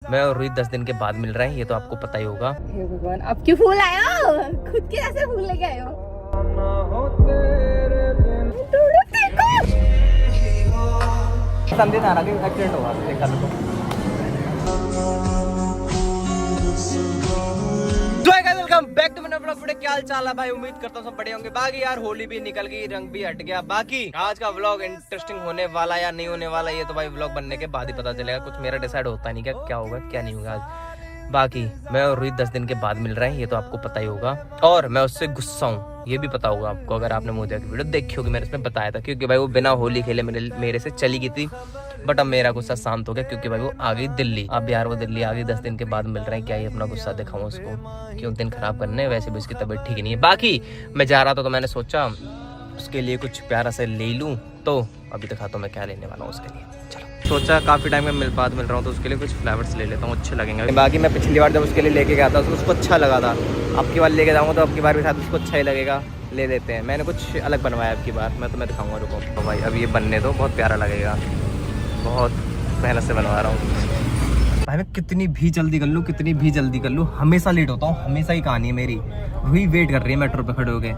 मैं और रोहित 10 दिन के बाद मिल रहे हैं, ये तो आपको पता ही होगा। हे भगवान, अब क्यों फूल आए हो? खुद के ऐसे फूल लेके आए हो? संदेश आ रहा है, एक्सीडेंट होगा, देखा तो। Welcome back to my blog. क्या हाल चाल है भाई? उम्मीद करता हूँ सब बढ़िया होंगे। बाकी यार होली भी निकल गई, रंग भी हट गया। बाकी आज का व्लॉग इंटरेस्टिंग होने वाला या नहीं होने वाला, ये तो भाई व्लॉग बनने के बाद ही पता चलेगा। कुछ मेरा डिसाइड होता नहीं क्या होगा क्या नहीं होगा आज। बाकी मैं और रोहित 10 दिन के बाद मिल रहे हैं, ये तो आपको पता ही होगा। और मैं उससे गुस्सा हूँ, ये भी पता होगा आपको, अगर आपने मोदी की वीडियो देखी होगी। मैंने इसमें बताया था, क्योंकि भाई वो बिना होली खेले मेरे से चली गई थी। बट अब मेरा गुस्सा शांत हो गया, क्योंकि भाई वो आ गई दिल्ली। अब यार वो दिल्ली आ गई, 10 दिन के बाद मिल रहे हैं। क्या ही अपना गुस्सा दिखाऊं उसको, क्यों दिन खराब करने। वैसे भी उसकी तबीयत ठीक नहीं है। बाकी मैं जा रहा था तो मैंने सोचा उसके लिए कुछ प्यारा से ले लूँ। तो अभी दिखाता हूँ मैं क्या लेने वाला हूँ उसके लिए। चलो, सोचा काफ़ी टाइम में बाद मिल रहा हूँ तो उसके लिए कुछ फ्लेवर्स ले लेता हूँ, अच्छे लगेंगे। बाकी मैं पिछली बार जब उसके लिए लेके गया था तो उसको अच्छा लगा था। अब की बार लेके जाऊँगा तो अब की बार भी शायद उसको अच्छा ही लगेगा। ले लेते हैं। मैंने कुछ अलग बनवाया अब की बार, मैं तुम्हें दिखाऊंगा, रुको। तो भाई अब ये बनने दो, बहुत प्यारा लगेगा। बहुत मेहनत से बनवा रहा हूँ भाई। मैं कितनी भी जल्दी कर लूँ हमेशा लेट होता हूँ। हमेशा ही कहानी है मेरी। वही वेट कर रही है मेट्रो पे खड़े हो गए।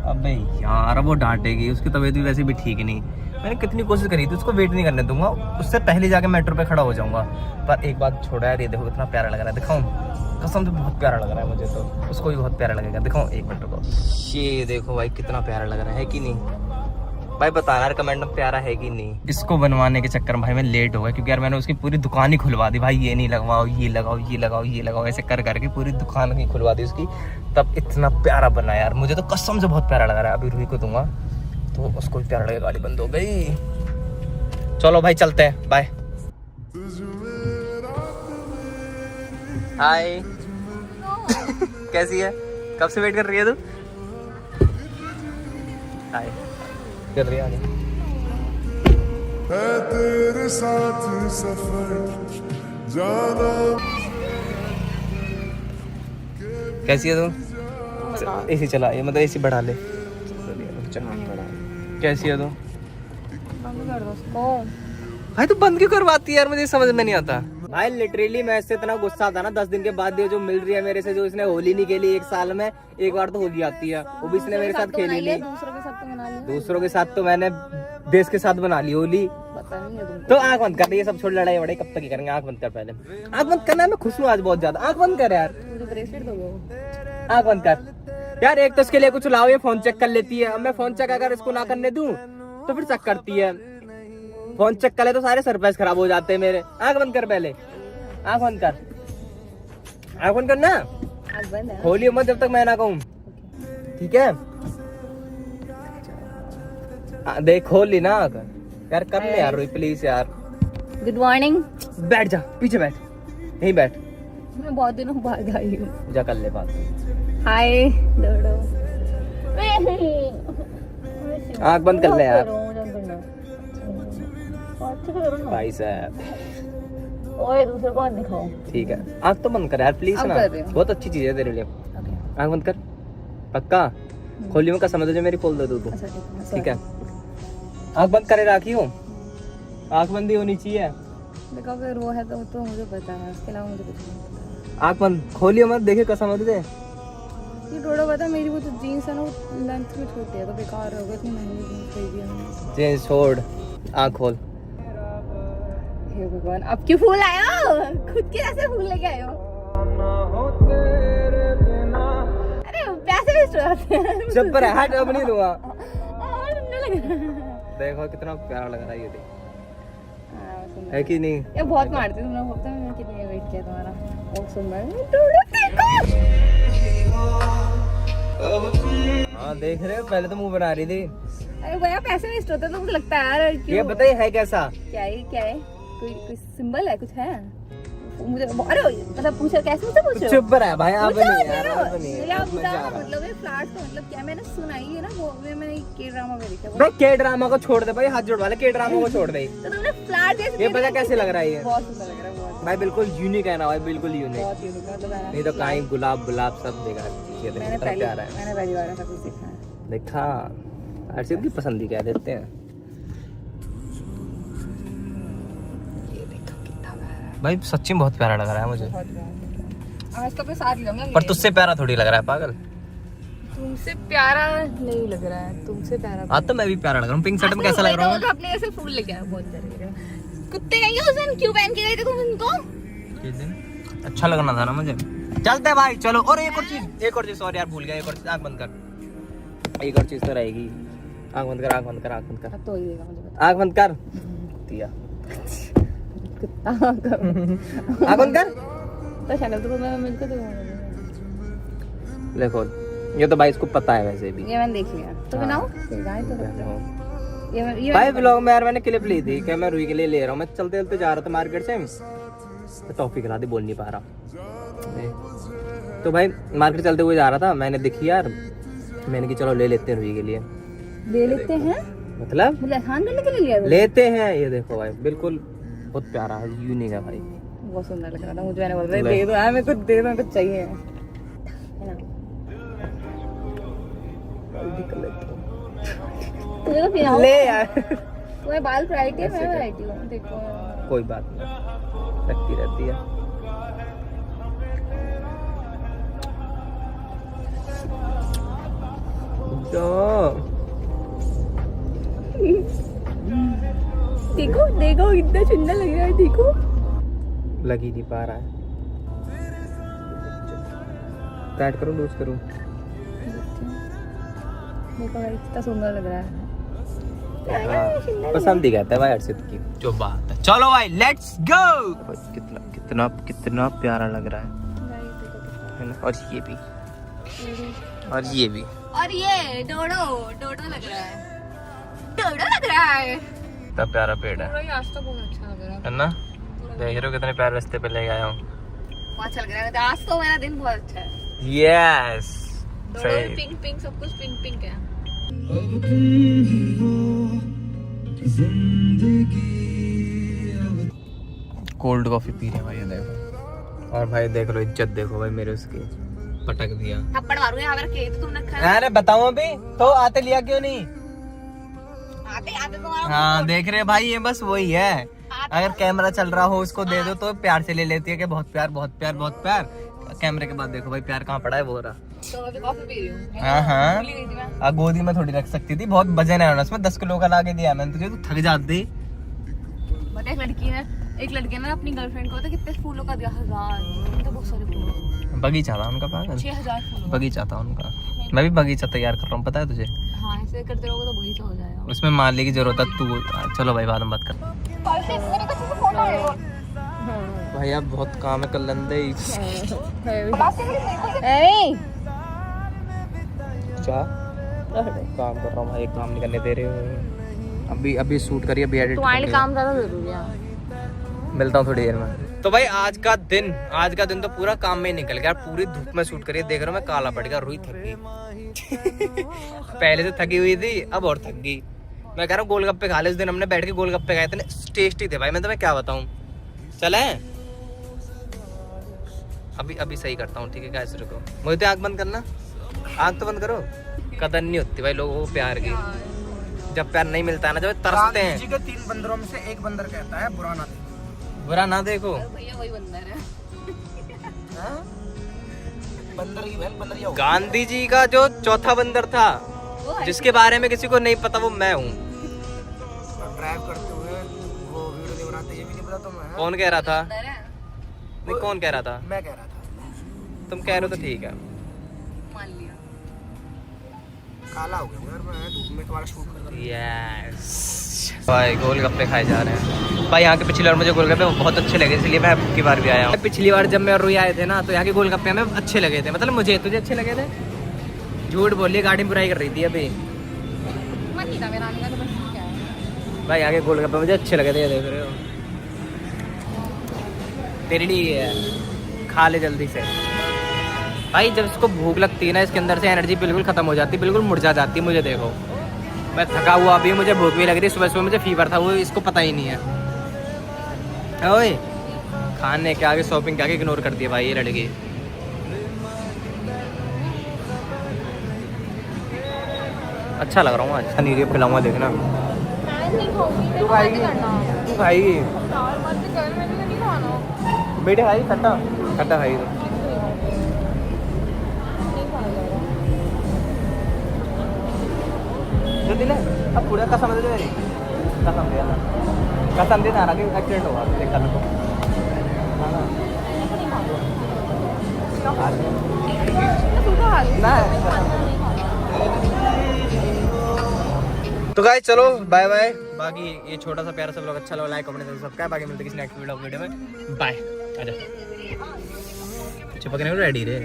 अबे यार वो डांटेगी, उसकी तबीयत भी वैसे भी ठीक नहीं। मैंने कितनी कोशिश करी थी, उसको वेट नहीं करने दूंगा, उससे पहले जाके मेट्रो पे खड़ा हो जाऊंगा। पर एक बात छोड़ा यार, ये देखो कितना प्यारा लग रहा है। दिखाऊं? कसम से बहुत प्यारा लग रहा है मुझे तो। उसको भी बहुत प्यारा लगेगा। दिखाऊं? एक मिनट को। ये देखो भाई कितना प्यारा लग रहा है कि नहीं? भाई बताना यार कमेंट में, प्यारा है कि नहीं। इसको बनवाने के चक्कर में भाई मैं लेट हो गया, क्योंकि यार मैंने उसकी पूरी दुकान ही खुलवा दी। भाई ये नहीं लगवाओ, ये लगाओ, ये लगाओ, ये लगाओ, ऐसे कर करके पूरी दुकान ही खुलवा दी उसकी। तब इतना प्यारा बना यार, मुझे तो कसम से बहुत प्यारा लग रहा है। अभी रूही को दूंगा तो उसको भी प्यारा लगेगा। गाड़ी बंद हो गई। चलो भाई चलते हैं, बाय। हाय। कैसी है? कब से वेट कर रही है तू? हाय कर रही है तेरे साथ सफर जाना। कैसी है तू? एसी चला, ये मतलब एसी बढ़ा ले। कैसी है तू? भाई तू बंद क्यों करवाती है यार? मुझे समझ में नहीं आता भाई। लिटरली मैं इससे इतना गुस्सा था ना 10 दिन के बाद। ये जो मिल रही है मेरे से, जो इसने होली नहीं खेली 1 साल में, एक बार तो होली आती है, वो भी इसने मेरे साथ खेली नहीं। दूसरों के साथ तो मैंने देश के साथ बना ली होली। पता नहीं है तुमको। तो आंख बंद कर, ये सब छोड़, लड़ाई वड़ाई कब तक ही करेंगे। आंख बंद कर पहले, आंख बंद करना। मैं खुश हूँ आज बहुत ज्यादा। आंख बंद कर यार, आंख बंद कर यार। एक तो इसके लिए कुछ लाओ, ये फोन चेक कर लेती है। अब मैं फोन चेक अगर इसको ना करने दूं तो फिर चेक करती है। फोन चेक कर ले तो सारे सरप्राइज खराब हो जाते हैं मेरे। आंख बंद कर पहले, आंख बंद कर, आंख बंद करना। खोलिए मत जब तक मैं ना कहूँ, ठीक है? देख खोल ली ना यार। कर ले यार रोई प्लीज यार। Good morning. बैठ जा, पीछे बैठ, यहीं बैठ। मैं बहुत दिनों बाद आई हूँ। जा कर ले बात। हाय डोडो। आंख बंद कर ले यार भाई साहब। ओए दूसरे को मत दिखाओ, ठीक है? आंख तो बंद कर यार प्लीज ना, बहुत अच्छी चीज है तेरे लिए। आंख बंद कर पक्का। खोली में कसम है तुझे मेरी, खोल दे तू। ठीक है? आंख बंद करे राखी हूँ, आंख बंद ही होनी चाहिए। देखो अगर वो है तो मुझे पता है, उसके अलावा मुझे कुछ नहीं पता। आंख बंद, खोलियो मत, देखे कसम है तुझे। ये थोड़ा पता, मेरी वो जो जीन्स है ना वो लेंथ में छोटी है तो बेकार हो गई। इतनी महंगी जीन्स खरीदी हमने। जीन्स छोड़, आंख खोल। हे भगवान, अब क्यों फूल आए हो? खुद के ऐसे फूल लेके आए हो? अरे पैसे वेस्ट हो जाते हैं। चुप रह, हट, अब नहीं दूंगा। देखो कितना प्यारा लग रहा है ये, देख है कि नहीं? ये बहुत मारती तुमने, होता है। मैं कितनी वेट किया तुम्हारा। बहुत सुंदर। हाँ देख रहे हो, पहले तो मुंह बना रही थी। अरे भैया पैसे वेस्ट होते हैं तो मुझे लगता है यार। ये बताइए है कैसा? क्या है? कोई सिंबल है, कुछ है मुझे? अरे मतलब पूछो, कैसे मुझसे पूछो? चुप रहा भाई, आप नहीं यार, आप नहीं। मतलब ये फ्लैट का मतलब क्या? मैंने सुना ही है ना, वो मैंने के ड्रामा में देखा। भाई के ड्रामा को छोड़ दे भाई, हाथ जोड़ वाले के ड्रामा को छोड़ दे। तो तुमने फ्लैट जैसे, ये पता कैसे लग रहा है? ये बहुत सुंदर लग रहा है। बहुत भाई बिल्कुल यूनिक है ना भाई, बिल्कुल यूनिक। बहुत यूनिक है। नहीं तो कहीं गुलाब सब देखा है। ये मैंने पहली बार ऐसा कुछ देखा। अर्षित की पसंद ही कह देते हैं। ये देखो कितना प्यारा है। भाई सच्ची में बहुत प्यारा लग रहा है मुझे, आज तो अपने साथ लूंगा। पर तुझसे प्यारा थोड़ी लग रहा है पागल। तुमसे प्यारा नहीं लग रहा है, तुमसे प्यारा। आज तो मैं भी प्यारा लग रहा हूँ। पिंक शर्ट में कैसा लग रहा हूँ? अपने ऐसे फूल लेके आया, बहुत प्यारे लग रहा है। कुत्ते गई उस दिन क्यों पहन के गए थे तुम इनको? अच्छा लगना था ना मुझे। चलते भाई चलो। और एक और चीज सॉरी यार भूल गया, एक और चीज। आँख बंद कर, एक और चीज तो रहेगी। आँख बंद कर, आँख बंद कर, आँख बंद कर, तो ही देगा मुझे। आँख बंद कर दिया। कुत्ता आँख बंद कर। तो शक्ल तो मैं मिलकर देखो ये तो भाई इसको पता है वैसे भी। ये मैंने देख लिया तो बनाओ गाय तो ये भाई व्लॉग में यार मैंने क्लिप ली थी कि मैं रूही के लिए ले रहा हूँ। मैं चलते चलते जा रहा था मार्केट से, टॉफी खिला दी, बोल नहीं पा रहा। तो भाई मार्केट चलते हुए जा रहा था, मैंने देखी यार, मैंने कि चलो ले लेते हैं रूही के लिए। ले लेते हैं मतलब आसान करने के लिए लिया लेते हैं। ये देखो भाई बिल्कुल बहुत प्यारा है, यूनिक है भाई, बहुत सुंदर लग रहा था मुझे। मैंने बोल रहा दे दो यार, मेरे को दे दो, कुछ चाहिए है ना। तुझे तो पिनाओ ले यार। तुम्हें बाल वैरायटी है, मैं वैरायटी हूँ। देखो कोई बात नहीं, लगती रहती है। तो देखो देखो कितना सुंदर लग रहा है, देखो। लग ही नहीं पा रहा है। टाइट करूं लूज करूं? देखो भाई कितना सुंदर लग रहा है। पसंद ही कहता है भाई हर्षित की जो बात है। चलो भाई लेट्स गो। कितना कितना कितना प्यारा लग रहा है ना। और ये भी, और ये भी, और ये डोडो डोडो लग रहा है, डोडो लग रहा है। कितना प्यारा पेड़ है आज तो बहुत अच्छा लग रहा है ना। देख रहे हो कितने प्यारे रास्ते पे ले आया हूँ। बहुत अच्छा लग रहा है। आज तो मेरा दिन बहुत अच्छा है। यस डोडो पिंक पिंक, सब कुछ पिंक पिंक है। कोल्ड कॉफी पी रहे भाई, ये देखो। और भाई देख लो इज्जत देखो भाई मेरे, उसकी पटक दिया। थप्पड़ मारूंगा यहाँ पर के तो तुमने खा। अरे बताओ अभी तो आते लिया क्यों नहीं? आते आते तुम्हारा। हाँ देख रहे भाई, ये बस वही है। अगर कैमरा चल रहा हो उसको दे दो तो प्यार से ले लेती है कि बहुत प्यार बहुत प्यार बहुत प्यार। कैमरे के बाद देखो भाई प्यार कहाँ पड़ा है, वो रहा। तो अभी कॉफी पी रही हूँ। हाँ हाँ, गोदी में थोड़ी रख सकती थी, बहुत वजन है उसमें। 10 किलो का ला के दिया मैंने तुझे, तू थक जाती। बता एक लड़की ने अपनी गर्लफ्रेंड को तो कितने फूलों का दिया, 1000। तो बहुत सारे फूल, बगीचा था उनका पागल, 6000 फूल बगीचा था उनका। मैं भी बगीचा तैयार कर रहा हूँ पता है तुझे। हाँ ऐसे करते रहोगे तो बगीचा हो जाएगा। उसमें माली की जरूरत है तू। चलो भाई बाद में बात कर। भाई आप बहुत काम है कल लंदे क्या काम कर रहा हूँ भाई, काम नहीं करने दे रहे हो। अभी शूट करिए, अभी एडिट तुम्हारे लिए काम ज्यादा जरूरी है। मिलता हूँ थोड़ी देर में। तो भाई आज का दिन तो पूरा काम में निकल गया। पूरी धूप में शूट करिए, देख रहा हूँ मैं काला पड़ गया। रूही थक गई पहले से थकी हुई थी, अब और थक गई। मैं कह रहा हूँ गोलगप्पे खा ले। उस दिन हमने बैठ के गोलगप्पे खाए थे, टेस्टी थे भाई। मैं तुम्हें क्या बताऊँ। चले अभी सही करता हूँ ठीक है। कैसे रुको, मुझे तो आँख बंद करना, आँख तो बंद करो। कदर नहीं होती भाई लोगों को प्यार की, जब प्यार नहीं मिलता है ना, जब तरसते हैं। 3 बंदरों में से एक बंदर कहता है बुरा ना देखो। बुरा ना देखो। भैया वही बंदर है। बंदर ही बहन, बंदर ही हो। गांधी जी का जो चौथा बंदर था, जिसके बारे में किसी को नहीं पता, वो मैं हूँ। ड्राइव करते हुए वो वीडियो नहीं बनाते, ये भी नहीं पता तुम्हें? कौन कह रहा था? नहीं कौन कह रहा था? मैं कह रहा था। तुम कह रहे हो तो ठीक है। मान लिया। काला हो गया यार मैं धूप में, तुम्हारा शूट कर रहा यस भाई गोलगप्पे खाए जा रहे हैं भाई। यहाँ के पिछली बार मुझे गोलगप्पे बहुत अच्छे लगे, इसलिए मैं अब की बार भी आया हूँ। पिछली बार जब मैं और रूही आए थे ना, तो यहाँ के गोलगप्पे हमें अच्छे लगे थे। मतलब मुझे, तुझे अच्छे लगे थे? झूठ बोलिए, गाड़ी में बुराई कर रही थी अभी। मन नहीं था मेरा आने का, तो बस क्या है। भाई यहाँ के गोलगप्पे मुझे अच्छे लगे थे, ये देख रहे हो। तेरे लिए है, खा ले जल्दी से भाई। जब इसको भूख लगती है ना, इसके अंदर से एनर्जी बिल्कुल खत्म हो जाती है, बिल्कुल मुरझा जाती है। मुझे देखो मैं थका हुआ, अभी मुझे भूख भी लग रही है। सुबह सुबह मुझे फीवर था, वो इसको पता ही नहीं है। ओए खाने के आगे, शॉपिंग के आगे इग्नोर कर दिया भाई ये लड़की। अच्छा लग रहा हूँ आज, नीरे खिलाऊंगा देखना। मैं नहीं खाऊंगी, तू खाएगी? तू खाएगी? मैंने नहीं खाना। बेटे खाई खट्टा खट्टा खाई तो जो दिन है अब पूरा कसम दे मेरी कसम दे ना कि एक्सीडेंट होगा देख कल को ना तो गाइस चलो बाय बाय। बाकी ये छोटा सा प्यारा सा व्लॉग अच्छा लगा लाइक कमेंट सब्सक्राइब। बाकी मिलते हैं किसी नेक्स्ट वीडियो में। बाय। आजा चिपकने को रेडी रे।